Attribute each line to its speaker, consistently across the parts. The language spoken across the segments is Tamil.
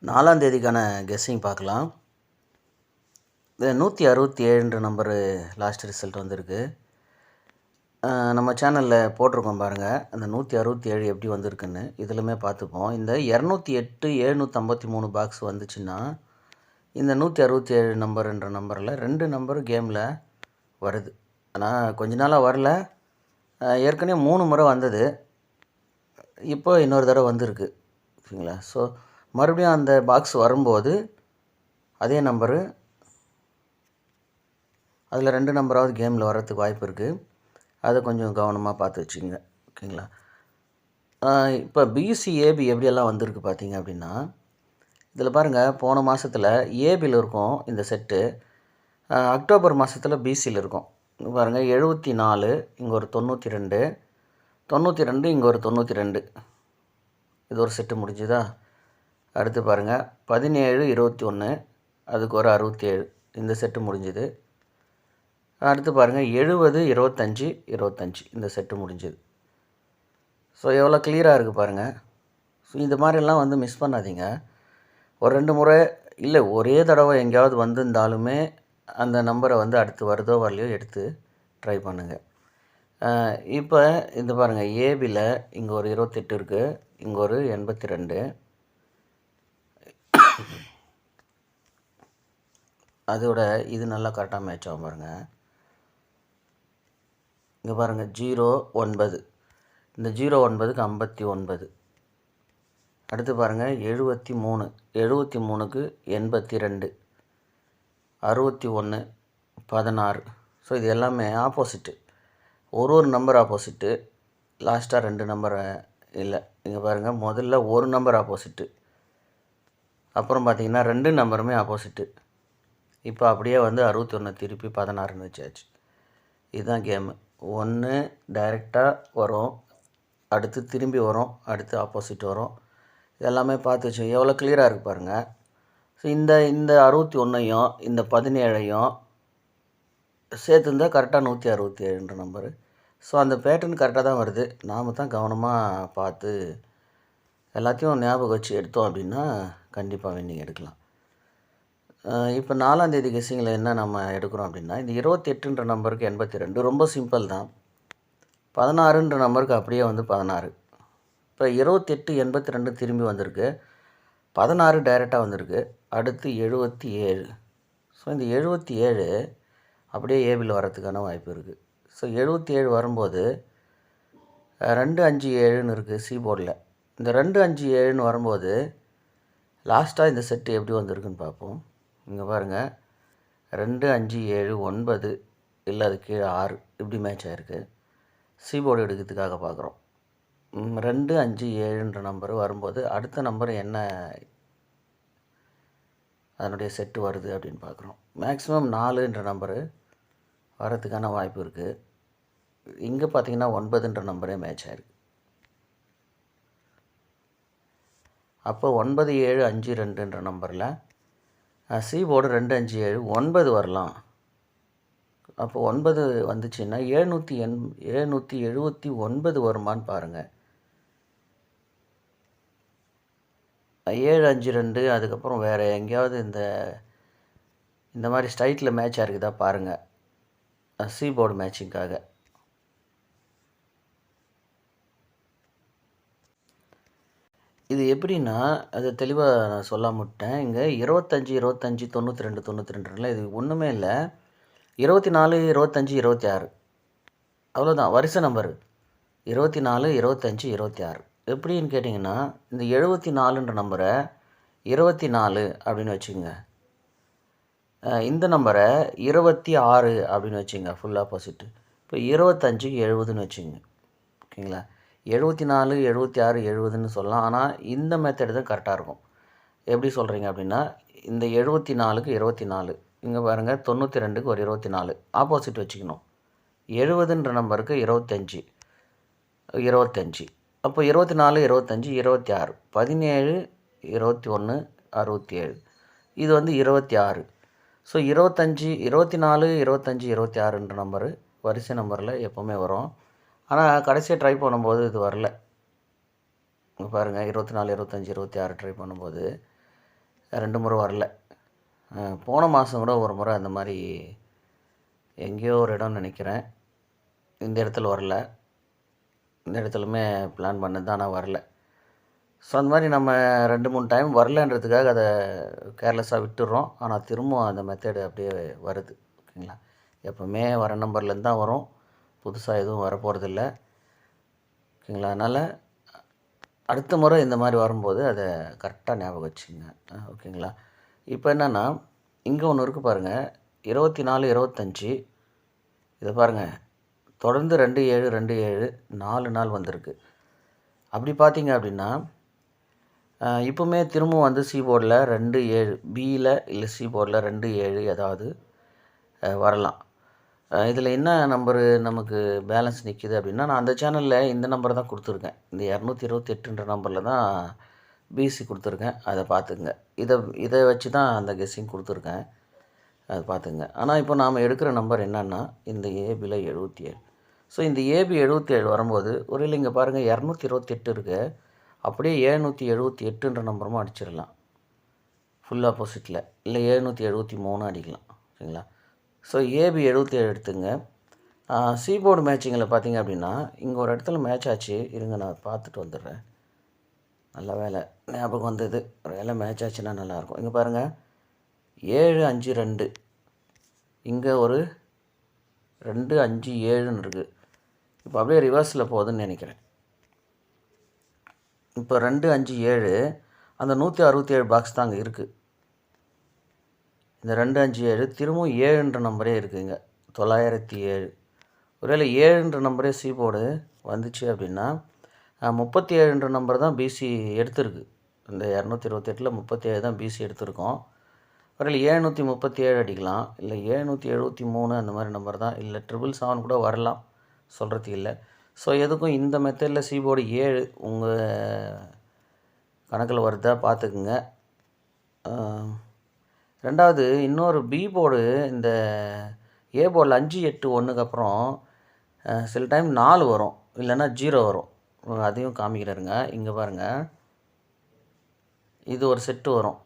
Speaker 1: 4ஆம் தேதிக்கான கெஸ்ஸிங் பார்க்கலாம். இது 167 நம்பரு லாஸ்ட் ரிசல்ட் வந்திருக்கு. நம்ம சேனலில் போட்டிருக்கோம் பாருங்கள், அந்த 167 எப்படி வந்திருக்குன்னு இதிலுமே பார்த்துப்போம். இந்த 208 753 பாக்ஸ் வந்துச்சுன்னா இந்த 167 நம்பருன்ற நம்பரில் 2 நம்பரு கேமில் வருது. ஆனால் கொஞ்ச நாளாக வரல, ஏற்கனவே 3 முறை வந்தது, இப்போ இன்னொரு தடவை வந்திருக்கு. ஓகேங்களா? ஸோ மறுபடியும் அந்த பாக்ஸ் வரும்போது அதே நம்பரு அதில் 2 நம்பராவது கேமில் வர்றதுக்கு வாய்ப்பு இருக்குது. அதை கொஞ்சம் கவனமாக பார்த்து வச்சுக்கோங்க. ஓகேங்களா? இப்போ பிசிஏபி எப்படியெல்லாம் வந்திருக்கு பார்த்தீங்க அப்படின்னா, இதில் பாருங்கள், போன மாதத்தில் ஏபியில் இருக்கும் இந்த செட்டு, அக்டோபர் மாதத்தில் பிசியில் இருக்கும். பாருங்கள், 74 இங்கே ஒரு 92, 92 இங்கே ஒரு 92, இது ஒரு செட்டு முடிஞ்சுதா? அடுத்து பாருங்கள், 17 21 அதுக்கு ஒரு 67, இந்த செட்டு முடிஞ்சுது. அடுத்து பாருங்கள், 70 25 25, இந்த செட்டு முடிஞ்சுது. ஸோ எவ்வளோ கிளியராக இருக்குது பாருங்கள். ஸோ இந்த மாதிரிலாம் வந்து மிஸ் பண்ணாதீங்க. ஒரு 2 முறை இல்லை, ஒரே தடவை எங்கேயாவது வந்திருந்தாலுமே அந்த நம்பரை வந்து அடுத்து வருதோ வரலையோ எடுத்து ட்ரை பண்ணுங்கள். இப்போ இந்த பாருங்கள், ஏபியில் இங்கே ஒரு 28 இருக்குது, இங்கே ஒரு 82, அதோட இது நல்லா கரெக்டாக மேட்ச் ஆகும் பாருங்கள். இங்கே பாருங்கள், 09, இந்த 09க்கு 59. அடுத்து பாருங்கள், 73, 73க்கு 82, 61 16. ஸோ இது எல்லாமே ஆப்போசிட்டு, ஒரு நம்பர் ஆப்போசிட்டு. லாஸ்ட்டாக 2 நம்பர் இல்லை. இங்கே பாருங்கள், முதல்ல ஒரு நம்பர் ஆப்போசிட்டு, அப்புறம் பார்த்திங்கன்னா 2 நம்பருமே ஆப்போசிட்டு. இப்போ அப்படியே வந்து 61 திருப்பி 16ன்னு வச்சாச்சு. இதுதான் கேமு. 1 டைரெக்டாக வரும், அடுத்து திரும்பி வரும், அடுத்து ஆப்போசிட் வரும். இதெல்லாமே பார்த்து வச்சு எவ்வளோ கிளியராக இருக்குது பாருங்கள். ஸோ இந்த 61ஐயும் இந்த 17ஐயும் சேர்த்துருந்தால் கரெக்டாக 167ன்ற நம்பரு. ஸோ அந்த பேட்டர்ன் கரெக்டாக தான் வருது. நாம் தான் கவனமாக பார்த்து எல்லாத்தையும் ஞாபகம் வச்சு எடுத்தோம் அப்படின்னா கண்டிப்பாக வின்னிங் எடுக்கலாம். இப்போ 4ஆம் தேதி கெஸ்ஸிங்கில் என்ன நம்ம எடுக்கிறோம் அப்படின்னா, இந்த 28ன்ற நம்பருக்கு 82, ரொம்ப சிம்பிள் தான். 16ன்ற நம்பருக்கு அப்படியே வந்து 16. இப்போ 28 82 திரும்பி வந்திருக்கு, 16 டைரெக்டாக வந்திருக்கு, அடுத்து 77. ஸோ இந்த 77 அப்படியே ஏபியில் வரத்துக்கான வாய்ப்பு இருக்குது. ஸோ 77 வரும்போது 257ன்னு இருக்குது சி போர்டில். இந்த 257ன்னு வரும்போது லாஸ்ட்டாக இந்த செட்டு எப்படி வந்திருக்குன்னு பார்ப்போம். இங்கே பாருங்கள், 2 5 7 9, இல்லை அது கீழே 6, இப்படி மேட்ச் ஆகிருக்கு. சி போர்டு எடுக்கிறதுக்காக பார்க்குறோம். 2 5 7ன்ற நம்பரு வரும்போது அடுத்த நம்பர் என்ன அதனுடைய செட்டு வருது அப்படின்னு பார்க்குறோம். மேக்ஸிமம் 4ன்ற நம்பரு வரத்துக்கான வாய்ப்பு இருக்குது. இங்கே பார்த்திங்கன்னா 9ன்ற நம்பரே மேட்ச் ஆகிருக்கு. அப்போ 9 7 5 2ன்ற நம்பரில் சி போர்டு 2 5 7 9 வரலாம். அப்போ 9 வந்துச்சுன்னா 779 வருமானு பாருங்கள். 7 5 2, அதுக்கப்புறம் வேறு எங்கேயாவது இந்த மாதிரி ஸ்ட்ரைட்டில் மேட்சாக இருக்குதா பாருங்கள், சி போர்டு மேட்சிங்காக. இது எப்படின்னா, அது தெளிவாக நான் சொல்லாம விட்டேன். இங்கே 25 25 92 92ல இது ஒன்றுமே இல்லை. 24 25 26, அவ்வளோதான் வரிசை நம்பரு. 24 25 26 எப்படின்னு கேட்டிங்கன்னா, இந்த 74ன்ற நம்பரை 24 அப்படின்னு வச்சுக்கோங்க, இந்த நம்பரை 26 அப்படின்னு வச்சுங்க, ஃபுல் ஆப்போசிட்டு. இப்போ 25 70ன்னு வச்சுங்க. ஓகேங்களா? 74 76 70ன்னு சொல்லலாம். ஆனால் இந்த மெத்தடு தான் கரெக்டாக இருக்கும். எப்படி சொல்கிறீங்க அப்படின்னா, இந்த 74க்கு 24, இங்கே பாருங்கள் 92க்கு ஒரு 24 ஆப்போசிட் வச்சுக்கணும். 70ன்ற நம்பருக்கு 25 25, அப்போ 24 25 26 17 21 67, இது வந்து 26. ஸோ 25 24 25 26ன்ற நம்பரு வரிசை நம்பரில் எப்போவுமே வரும். ஆனால் கடைசியாக ட்ரை பண்ணும்போது இது வரல. இங்கே பாருங்கள், 24 25 26 ட்ரை பண்ணும்போது 2 முறை வரல. போன மாதம் கூட ஒரு முறை அந்த மாதிரி எங்கேயோ ஒரு இடம்னு நினைக்கிறேன், இந்த இடத்துல வரல. இந்த இடத்துலையுமே பிளான் பண்ணது தான், ஆனால் வரல. ஸோ அந்த மாதிரி நம்ம 2-3 டைம் வரலன்றதுக்காக அதை கேர்லெஸ்ஸாக விட்டுடுறோம். ஆனால் திரும்பவும் அந்த மெத்தேடு அப்படியே வருது. ஓகேங்களா? எப்போவுமே வர நம்பர்லேருந்து தான் வரும், புதுசாக எதுவும் வரப்போகிறதில்ல. ஓகேங்களா? அதனால் அடுத்த முறை இந்த மாதிரி வரும்போது அதை கரெக்டாக ஞாபகம் வச்சுங்க. ஓகேங்களா? இப்போ என்னென்னா, இங்கே ஒன்று இருக்குது பாருங்கள், 24, 25. இதை பாருங்கள், தொடர்ந்து 27, 27 4 நாள் வந்திருக்கு. அப்படி பார்த்தீங்க அப்படின்னா இப்போவுமே திரும்பவும் வந்து சி போர்டில் 27 பியில் இல்லை சி போர்டில் 27 ஏதாவது வரலாம். இதில் என்ன நம்பரு நமக்கு பேலன்ஸ் நிற்கிது அப்படின்னா, நான் அந்த சேனலில் இந்த நம்பர் தான் கொடுத்துருக்கேன். இந்த 228ன்ற நம்பரில் தான் பிசி கொடுத்துருக்கேன். அதை பார்த்துங்க. இதை வச்சு தான் அந்த கெஸ்ஸிங் கொடுத்துருக்கேன், அதை பார்த்துங்க. ஆனால் இப்போ நாம் எடுக்கிற நம்பர் என்னென்னா இந்த ஏபியில் 77. ஸோ இந்த ஏபி 77 வரும்போது ஒரு இங்கே பாருங்கள் 228 இருக்குது, அப்படியே 778ன்ற நம்பருமா அடிச்சிடலாம் ஃபுல் ஆப்போசிட்டில், இல்லை 773 அடிக்கலாம். ஓகேங்களா? ஸோ ஏபி 77 எடுத்துங்க. சி போர்டு மேட்சிங்கில் பார்த்தீங்க அப்படின்னா இங்கே ஒரு இடத்துல மேட்ச் ஆச்சு. இருங்க நான் பார்த்துட்டு வந்துடுறேன். நல்ல வேலை ஞாபகம் வந்தது, ஒரு வேலை மேட்ச் ஆச்சுன்னா நல்லாயிருக்கும். இங்கே பாருங்கள் 7, 5, 2, இங்கே ஒரு 2, 5, 7ன்னு இருக்குது. இப்போ அப்படியே ரிவர்ஸில் போகுதுன்னு நினைக்கிறேன். இப்போ 2, 5, 7 அந்த 167 பாக்ஸ் தான் அங்கே இருக்குது. இந்த 2, 5, 7 திரும்பவும் 7ன்ற நம்பரே இருக்குதுங்க, 907. ஒருவேளை 7ன்ற நம்பரே சி போர்டு வந்துச்சு அப்படின்னா 37ன்ற நம்பர் தான் பிசி எடுத்திருக்கு. இந்த 228ல் 37 தான் பிசி எடுத்திருக்கோம். ஒருவேளை 737 அடிக்கலாம், இல்லை 773 அந்த மாதிரி நம்பர் தான், இல்லை 777 கூட வரலாம், சொல்கிறதுக்கு இல்லை. ஸோ எதுக்கும் இந்த மெத்தடில் சி போர்டு 7 உங்கள் கணக்கில் வருதா பார்த்துக்குங்க. ரெண்டாவது இன்னொரு பி போர்டு, இந்த ஏ போர்டில் 5, 8, 1க்கு அப்புறம் சில டைம் 4 வரும், இல்லைன்னா 0 வரும். அதையும் காமிக்கிறேருங்க. இங்கே பாருங்கள், இது ஒரு செட்டு வரும்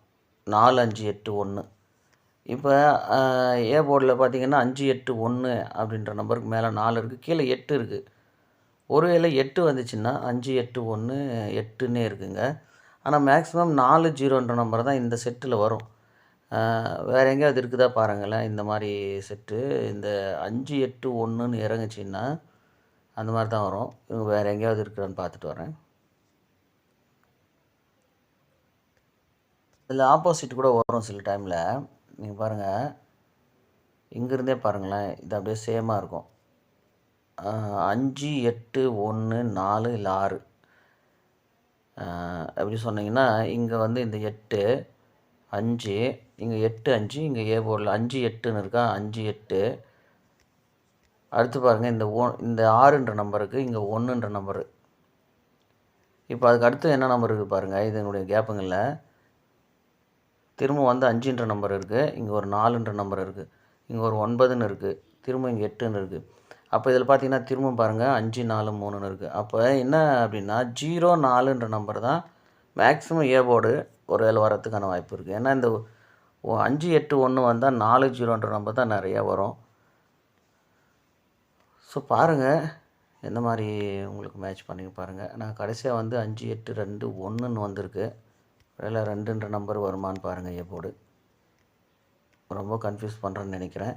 Speaker 1: 4, 5, 8, 1. இப்போ ஏ போர்டில் பார்த்தீங்கன்னா 5, 8, 1 அப்படின்ற நம்பருக்கு மேலே 4 இருக்குது, கீழே 8 இருக்குது. ஒருவேளை 8 வந்துச்சுன்னா 5, 8, 1 8ன்னே இருக்குங்க. ஆனால் மேக்ஸிமம் 4, 0ன்ற நம்பர் தான் இந்த செட்டில் வரும். வேறு எங்கேயாவது இருக்குதா பாருங்களேன் இந்த மாதிரி செட்டு. இந்த 5, 8, 1ன்னு இறங்குச்சின்னா அந்த மாதிரி தான் வரும். இவங்க வேறு எங்கேயாவது இருக்குதான்னு பார்த்துட்டு வரேன். இதில் ஆப்போசிட் கூட வரும் சில டைமில். நீங்கள் பாருங்கள், இங்கேருந்தே பாருங்களேன், இது அப்படியே சேமாக இருக்கும். 5, 8, 1, 4 இல்லை 6 எப்படி சொன்னீங்கன்னா, இங்கே வந்து இந்த 8, 5, இங்கே 8, 5, இங்கே ஏ போர்டில் 5, 8ன்னு இருக்கா, 5, 8. அடுத்து பாருங்கள், இந்த 6ன்ற நம்பருக்கு இங்கே 1ன்ற நம்பரு. இப்போ அதுக்கு அடுத்து என்ன நம்பர் இருக்குது பாருங்கள், இதனுடைய கேப்புங்களில் திரும்ப வந்து 5ன்ற நம்பர் இருக்குது, இங்கே ஒரு 4ன்ற நம்பர் இருக்குது, இங்கே ஒரு 9ன்னு இருக்குது, திரும்ப இங்கே 8ன்னு இருக்குது. அப்போ இதில் பார்த்தீங்கன்னா திரும்ப பாருங்கள் 5, 4, 3ன்னு இருக்குது. அப்போ என்ன அப்படின்னா 0, 4ன்ற நம்பர் தான் மேக்ஸிமம் ஏ போர்டு ஒரு வேலை வரத்துக்கான வாய்ப்பு இருக்குது. ஏன்னா இந்த 5, 8, 1 வந்தால் 4, 0ன்ற நம்பர் தான் நிறையா வரும். ஸோ பாருங்கள் எந்த மாதிரி உங்களுக்கு மேட்ச் பண்ணி பாருங்கள். நான் கடைசியாக வந்து 5, 8, 2, 1ன்னு வந்திருக்கு. வேலை 2ன்ற நம்பர் வருமானு பாருங்கள். ஏ போர்டு ரொம்ப கன்ஃபியூஸ் பண்ணுறேன்னு நினைக்கிறேன்.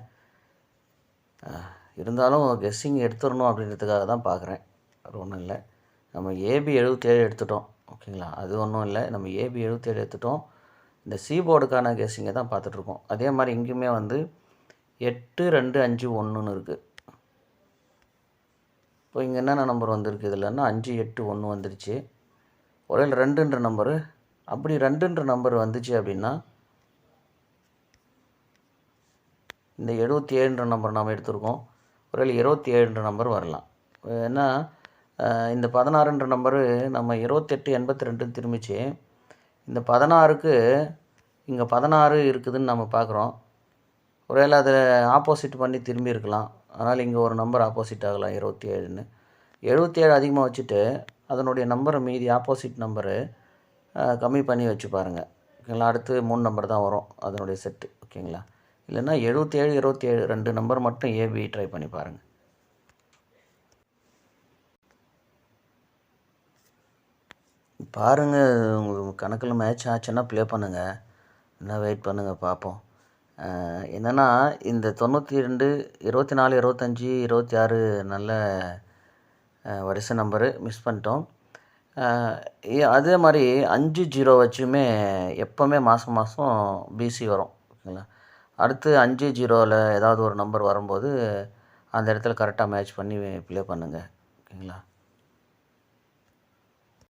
Speaker 1: இருந்தாலும் கெஸ்ஸிங் எடுத்துடணும் அப்படின்றதுக்காக தான் பார்க்குறேன், அது ஒன்றும் இல்லை. நம்ம ஏபி 77 எடுத்துட்டோம். ஓகேங்களா? அது ஒன்றும் இல்லை, நம்ம ஏபி 77 எடுத்துட்டோம். இந்த சி போர்டுக்கான கெஸ்ஸிங்கை தான் பார்த்துட்ருக்கோம். அதே மாதிரி இங்கேயுமே வந்து 8, 2, 5, 1ன்னு இருக்குது. இப்போ இங்கே என்னென்ன நம்பர் வந்திருக்கு இதில்னா 5, 8, 1 வந்துருச்சு. ஒருவேளை 2ன்ற நம்பரு, அப்படி 2ன்ற நம்பர் வந்துச்சு அப்படின்னா இந்த 77ன்ற நம்பர் நாம் எடுத்திருக்கோம். ஒருவேளை 27ன்ற நம்பர் வரலாம். ஏன்னா இந்த 16ன்ற நம்பரு நம்ம 28, 82ன்னு திரும்பிச்சு. இந்த 16க்கு இங்கே 16 இருக்குதுன்னு நம்ம பார்க்குறோம். ஒருவேளை அதை ஆப்போசிட் பண்ணி திரும்பி இருக்கலாம். அதனால் இங்கே ஒரு நம்பர் ஆப்போசிட் ஆகலாம் 27ன்னு. 77 அதிகமாக வச்சுட்டு அதனுடைய நம்பரை மீதி ஆப்போசிட் நம்பரு கம்மி பண்ணி வச்சு பாருங்கள். ஓகேங்களா. அடுத்து 3 நம்பர் தான் வரும் அதனுடைய செட்டு. ஓகேங்களா. இல்லைன்னா 77, 27 2 நம்பர் மட்டும் ஏபி ட்ரை பண்ணி பாருங்கள். பாருங்கள், உங்களுக்கு கணக்கில் மேட்ச் ஆச்சுன்னா ப்ளே பண்ணுங்கள், இன்னும் வெயிட் பண்ணுங்கள் பார்ப்போம். என்னென்னா இந்த 92, 24, 25, 26 நல்ல வரிசை நம்பரு மிஸ் பண்ணிட்டோம். அதே மாதிரி 5-0 வச்சுமே எப்போவுமே மாதம் மாதம் பிசி வரும். ஓகேங்களா. அடுத்து 5-0வில் ஏதாவது ஒரு நம்பர் வரும்போது அந்த இடத்துல கரெக்டாக மேட்ச் பண்ணி ப்ளே பண்ணுங்கள். ஓகேங்களா.